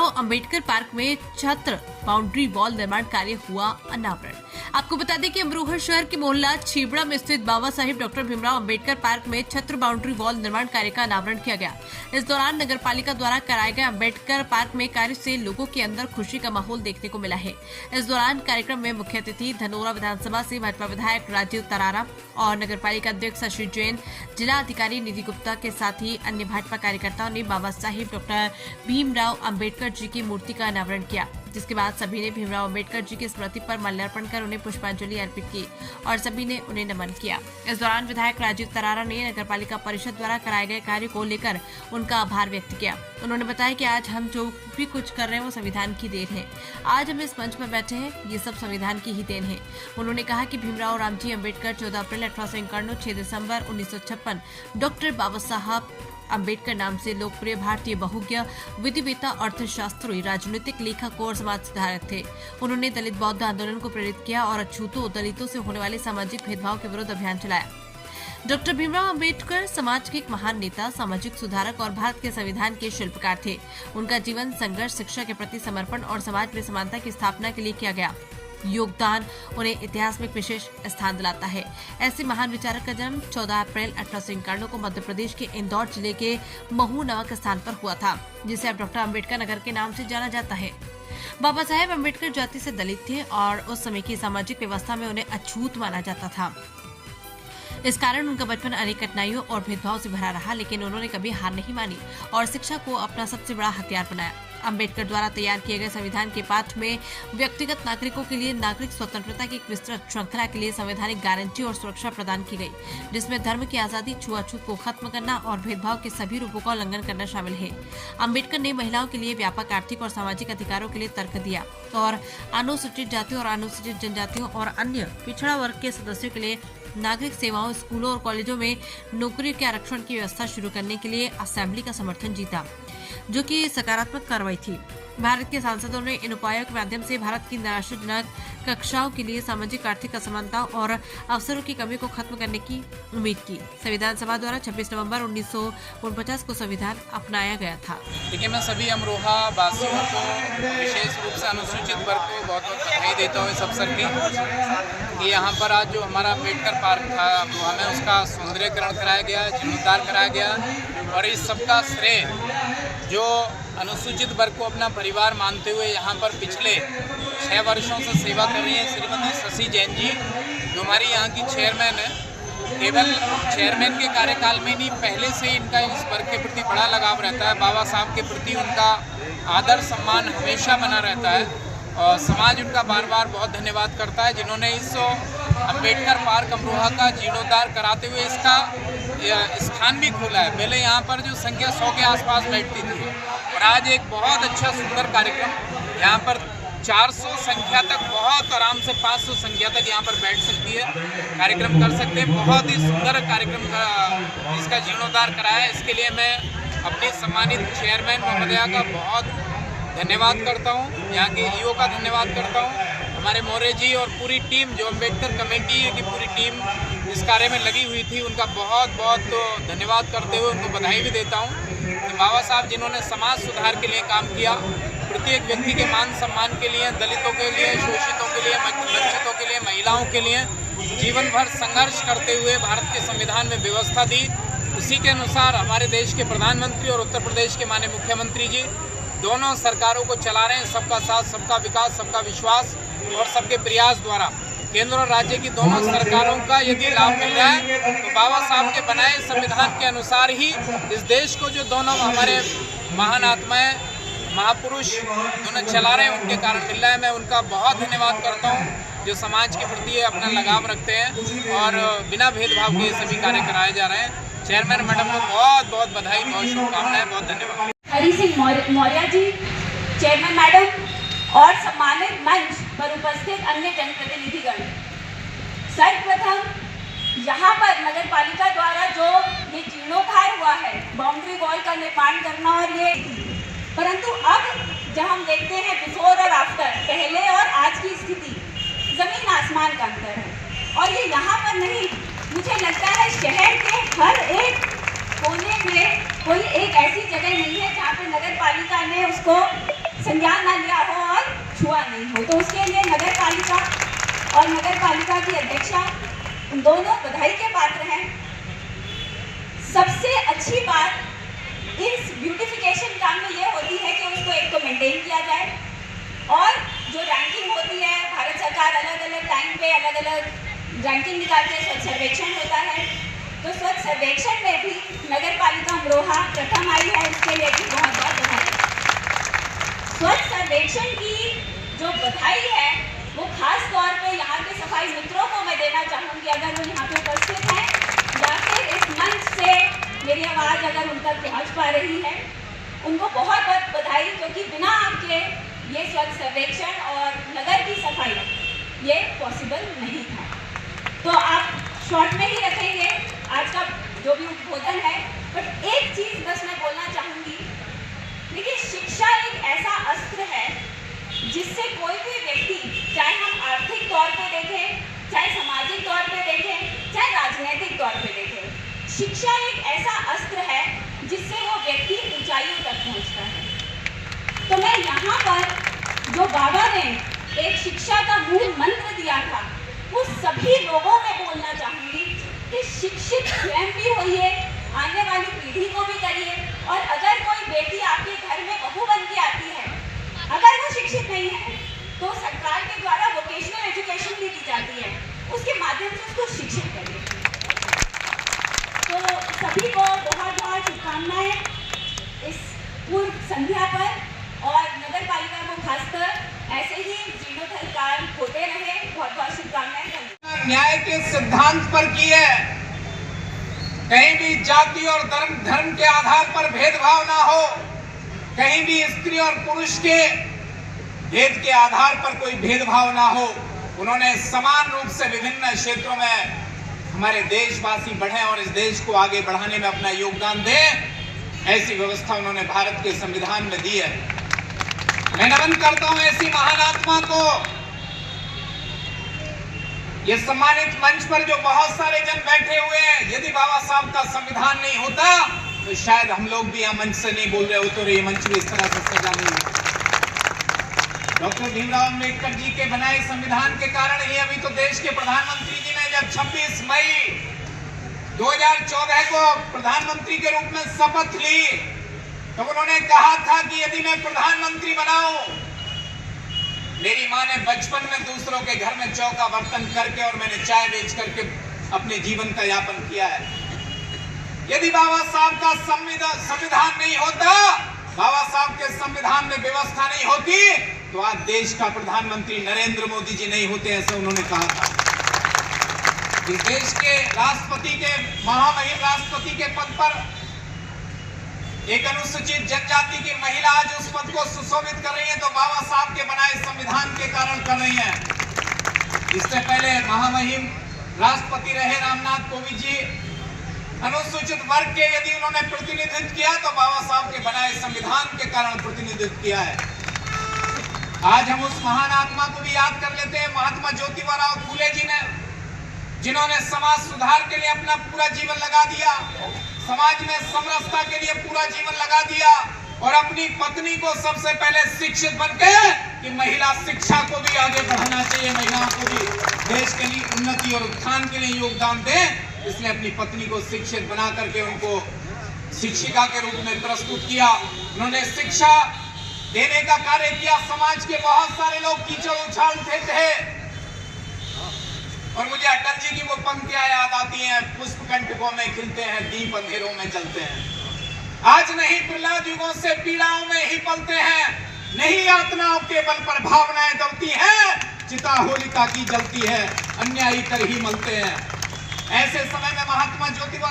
Bhimrao Ambedkar park में छत्र boundary wall निर्माण कार्य हुआ अनावरण। आपको बता दें कि अमरोहा शहर के मोहल्ला छीबड़ा में स्थित बाबा साहिब डॉक्टर भीमराव अंबेडकर पार्क में छत्र बाउंड्री वॉल निर्माण कार्य का अनावरण किया गया। इस दौरान नगर पालिका द्वारा कराए गए अंबेडकर पार्क में कार्य से लोगों के अंदर खुशी का माहौल देखने को मिला है। इस दौरान कार्यक्रम में मुख्य अतिथि धनोरा विधानसभा से भाजपा विधायक राजीव तरारा और नगर पालिका अध्यक्ष शशि जैन, जिला अधिकारी निधि गुप्ता के साथ ही अन्य भाजपा कार्यकर्ताओं ने बाबा साहिब डॉक्टर भीमराव अंबेडकर जी की मूर्ति का अनावरण किया, जिसके बाद सभी ने भीमराव अंबेडकर जी की स्मृति पर माल्यार्पण कर उन्हें पुष्पांजलि अर्पित की और सभी ने उन्हें नमन किया। इस दौरान विधायक राजीव तरारा ने नगर पालिका परिषद द्वारा कराए गए कार्य को लेकर उनका आभार व्यक्त किया। उन्होंने बताया कि आज हम जो भी कुछ कर रहे हैं वो संविधान की देन है। आज हम इस मंच पर बैठे हैं, ये सब संविधान की ही देन है। उन्होंने कहा कि भीमराव रामजी अंबेडकर 14 अप्रैल 1851, 6 दिसंबर 1956 डॉक्टर बाबा साहब अंबेडकर नाम से लोकप्रिय भारतीय बहुज्ञ, विधिवेता, अर्थशास्त्री, राजनीतिक लेखक और समाज सुधारक थे। उन्होंने दलित बौद्ध आंदोलन को प्रेरित किया और अछूतों दलितों से होने वाले सामाजिक भेदभाव के विरुद्ध अभियान चलाया। डॉक्टर भीमराव अंबेडकर समाज के एक महान नेता, सामाजिक सुधारक और भारत के संविधान के शिल्पकार थे। उनका जीवन संघर्ष, शिक्षा के प्रति समर्पण और समाज में समानता की स्थापना के लिए किया गया योगदान उन्हें इतिहास में एक विशेष स्थान दिलाता है। ऐसे महान विचारक का जन्म 14 अप्रैल 1851 को मध्य प्रदेश के इंदौर जिले के महू नामक स्थान पर हुआ था, जिसे अब डॉक्टर अंबेडकर नगर के नाम से जाना जाता है। बाबा साहेब अंबेडकर जाति से दलित थे और उस समय की सामाजिक व्यवस्था में उन्हें अछूत माना जाता था। इस कारण उनका बचपन अनेक कठिनाइयों और भेदभाव से भरा रहा, लेकिन उन्होंने कभी हार नहीं मानी और शिक्षा को अपना सबसे बड़ा हथियार बनाया। अंबेडकर द्वारा तैयार किए गए संविधान के पाठ में व्यक्तिगत नागरिकों के लिए नागरिक स्वतंत्रता की एक विस्तृत श्रृंखला के लिए संवैधानिक गारंटी और सुरक्षा प्रदान की गई, जिसमें धर्म की आजादी, छुआछूत को खत्म करना और भेदभाव के सभी रूपों का उल्लंघन करना शामिल है। अंबेडकर ने महिलाओं के लिए व्यापक आर्थिक और सामाजिक अधिकारों के लिए तर्क दिया और अनुसूचित जातियों और अनुसूचित जनजातियों और अन्य पिछड़ा वर्ग के सदस्यों के लिए नागरिक सेवाओं, स्कूलों और कॉलेजों में नौकरी के आरक्षण की व्यवस्था शुरू करने के लिए असेंबली का समर्थन जीता, जो कि सकारात्मक कार्रवाई थी। भारत के सांसदों ने इन उपायों के माध्यम से भारत की निराशाजनक कक्षाओं के लिए सामाजिक आर्थिक असमानता और अवसरों की कमी को खत्म करने की उम्मीद की। संविधान सभा द्वारा 26 नवंबर 1949 को संविधान अपनाया गया था। देखिए, मैं सभी अमरोहा वासियों को, विशेष रूप से अनुसूचित वर्ग को बहुत बहुत बधाई देता हूँ इस अवसर की कि यहाँ पर आज जो हमारा अम्बेडकर पार्क था अमरोहा में, उसका सौंदर्यीकरण कराया गया, जीर्णोद्धार कराया गया और इस सबका श्रेय जो अनुसूचित वर्ग को अपना परिवार मानते हुए यहाँ पर पिछले 6 वर्षों से सेवा कर रही है श्रीमती शशि जैन जी, जो हमारी यहाँ की चेयरमैन है। केवल चेयरमैन के कार्यकाल में नहीं, पहले से ही इनका इस वर्ग के प्रति बड़ा लगाव रहता है। बाबा साहब के प्रति उनका आदर सम्मान हमेशा बना रहता है और समाज उनका बार बार बहुत धन्यवाद करता है, जिन्होंने इस अम्बेडकर पार्क अमरोहा का जीर्णोद्धार कराते हुए इसका स्थान भी खोला है। पहले यहाँ पर जो संख्या 100 के आसपास बैठती थी और आज एक बहुत अच्छा सुंदर कार्यक्रम यहाँ पर 400 संख्या तक, बहुत आराम से 500 संख्या तक यहाँ पर बैठ सकती है, कार्यक्रम कर सकते हैं। बहुत ही सुंदर कार्यक्रम का इसका जीर्णोद्धार कराया है। इसके लिए मैं अपनी सम्मानित चेयरमैन महोदया का बहुत धन्यवाद करता हूँ, यहाँ के ईओ का धन्यवाद करता हूँ, हमारे मौर्य जी और पूरी टीम जो अम्बेडकर कमेटी की पूरी टीम इस कार्य में लगी हुई थी, उनका बहुत बहुत धन्यवाद करते हुए उनको बधाई भी देता हूँ कि बाबा साहब जिन्होंने समाज सुधार के लिए काम किया, प्रत्येक व्यक्ति के मान सम्मान के लिए, दलितों के लिए, शोषितों के लिए, वंचितों के लिए, महिलाओं के लिए जीवन भर संघर्ष करते हुए भारत के संविधान में व्यवस्था दी। उसी के अनुसार हमारे देश के प्रधानमंत्री और उत्तर प्रदेश के माननीय मुख्यमंत्री जी दोनों सरकारों को चला रहे हैं। सबका साथ, सबका विकास, सबका विश्वास और सबके प्रयास द्वारा केंद्र और राज्य की दोनों सरकारों का यदि लाभ मिल रहा है तो बाबा साहब के बनाए संविधान के अनुसार ही इस देश को जो दोनों हमारे महान आत्माएं, महापुरुष दोनों चला रहे हैं, उनके कारण मिल रहा है। मैं उनका बहुत धन्यवाद करता हूं जो समाज के प्रति अपना लगाव रखते हैं और बिना भेदभाव के सभी कार्य कराए जा रहे हैं। चेयरमैन मैडम को बहुत बहुत बधाई, बहुत शुभकामनाएं, बहुत धन्यवाद। हरि सिंह मौर्य जी, चेयरमैन मैडम और सम्मानित मंच पर उपस्थित अन्य जनप्रतिनिधिगण, सर्वप्रथम यहाँ पर नगर पालिका द्वारा जो ये जीर्णोद्धार हुआ है, बाउंड्री वॉल का निर्माण करना, और ये परंतु अब जब हम देखते हैं बिफोर और आफ्टर, पहले और आज की स्थिति जमीन आसमान का अंतर है। और ये यहाँ पर नहीं, मुझे लगता है शहर के हर एक कोने में कोई एक ऐसी जगह नहीं है जहाँ पे नगर पालिका ने उसको संज्ञान ना लिया हो और छुआ नहीं हो। तो उसके लिए नगर पालिका और नगर पालिका की अध्यक्षा उन दोनों बधाई के पात्र हैं। सबसे अच्छी बात इस ब्यूटिफिकेशन काम में ये होती है कि उसको एक तो मेंटेन किया जाए, और जो रैंकिंग होती है, भारत सरकार अलग अलग टाइम पे अलग अलग रैंकिंग निकालती है, स्वच्छ सर्वेक्षण होता है, तो स्वच्छ सर्वेक्षण में भी नगर पालिका अमरोहा प्रथम आई है, इसके लिए भी बहुत बहुत बधाई। स्वच्छ सर्वेक्षण की जो बधाई है वो खास तौर पे यहाँ के सफाई मित्रों को मैं देना चाहूँगी, अगर वो यहाँ पे उपस्थित हैं या फिर इस मंच से मेरी आवाज़ अगर उन तक पहुँच पा रही है, उनको बहुत बहुत बधाई, क्योंकि बिना आपके ये स्वच्छ सर्वेक्षण और नगर की सफाई ये पॉसिबल नहीं था। तो आप शॉर्ट में ही रखेंगे आज का जो भी उद्बोधन है, बट एक चीज़ बस मैं बोलना चाहूँगी, देखिए शिक्षा एक ऐसा अस्त्र है जिससे कोई भी व्यक्ति, चाहे हम आर्थिक तौर पे देखें, चाहे सामाजिक तौर पे देखें, चाहे राजनीतिक तौर पे देखें, शिक्षा एक ऐसा अस्त्र है जिससे वो व्यक्ति ऊंचाइयों तक पहुंचता है। तो मैं यहाँ पर जो बाबा ने एक शिक्षा का मूल मंत्र दिया था, वो सभी लोगों में बोलना चाहूँगी कि शिक्षित स्वयं भी होइए, आने वाली पीढ़ी को भी करिए, और अगर कोई बेटी आपके घर में बहू बन के आती है, अगर वो शिक्षित नहीं है, तो सरकार के द्वारा वोकेशनल एजुकेशन भी दी जाती है, उसके माध्यम से उसको शिक्षित करिए। तो सभी को बहुत बहुत शुभकामनाएं इस पूर्व संध्या पर, और नगर पालिका को खासकर ऐसे ही जीर्णोद्धार कार्य होते रहे। बहुत बहुत शुभकामनाएं। न्याय के सिद्धांत पर की है, कहीं भी जाति और धर्म के आधार पर भेदभाव ना हो, कहीं भी स्त्री और पुरुष के भेद के आधार पर कोई भेदभाव ना हो। उन्होंने समान रूप से विभिन्न क्षेत्रों में हमारे देशवासी बढ़े और इस देश को आगे बढ़ाने में अपना योगदान दें, ऐसी व्यवस्था उन्होंने भारत के संविधान में दी है। मैं नमन करता हूं ऐसी महान आत्मा को। ये सम्मानित मंच पर जो बहुत सारे जन बैठे हुए हैं, यदि बाबा साहब का संविधान नहीं होता तो शायद हम लोग भी यहाँ मंच से नहीं बोल रहे होते और ये मंच भी इस तरह से सजा नहीं होता। डॉक्टर भीमराव अम्बेडकर जी के बनाए संविधान के कारण ही अभी तो देश के प्रधानमंत्री जी ने जब 26 मई 2014 को प्रधानमंत्री के रूप में शपथ ली, तो उन्होंने कहा था कि यदि मैं प्रधानमंत्री बनाऊं, मेरी माँ ने बचपन में दूसरों के घर में चौका बर्तन करके और मैंने चाय बेच करके अपने जीवन का यापन किया है। यदि बाबा साहब का संविधान नहीं होता, बाबा साहब के संविधान में व्यवस्था नहीं होती, तो आज देश का प्रधानमंत्री नरेंद्र मोदी जी नहीं होते, ऐसा उन्होंने कहा था। इस देश के राष्ट्रपति के महामहिम राष्ट्रपति के पद पर एक अनुसूचित जनजाति की महिला आज उस पद को सुशोभित कर रही है, तो बाबा साहब के बनाए संविधान के कारण कर रही है। इससे पहले महामहिम राष्ट्रपति रहे रामनाथ कोविंद जी, अनुसूचित वर्ग के यदि उन्होंने प्रतिनिधित्व किया तो बाबा साहब के बनाए संविधान के कारण प्रतिनिधित्व किया है। आज हम उस महान आत्मा को भी याद कर लेते हैं, महात्मा ज्योतिबा फूले जी ने, जिन्होंने समाज सुधार के लिए अपना पूरा जीवन लगा दिया, समाज में समरसता के लिए पूरा जीवन लगा दिया, और अपनी पत्नी को सबसे पहले शिक्षित बनके कि महिला शिक्षा को भी आगे बढ़ाना चाहिए, महिलाओं को भी देश के लिए उन्नति और उत्थान के लिए योगदान दें, इसलिए अपनी पत्नी को शिक्षित बना करके उनको शिक्षिका के रूप में प्रस्तुत किया। उन्होंने शिक्षा देने का कार्य किया। समाज के बहुत सारे लोग कीचड़ उछालते थे, और मुझे अटल जी की वो पंक्तियां याद आती हैं, पुष्प कंटकों में खिलते हैं, दीप अंधेरों में जलते हैं। आज नहीं प्रहलाद युगों से पीड़ाओं में ही पलते हैं, नहीं यातनाओं के बल पर भावनाएं दबती हैं, चिता होलिका की जलती है, अन्यायी कर ही मलते हैं। ऐसे समय में महात्मा ज्योतिबा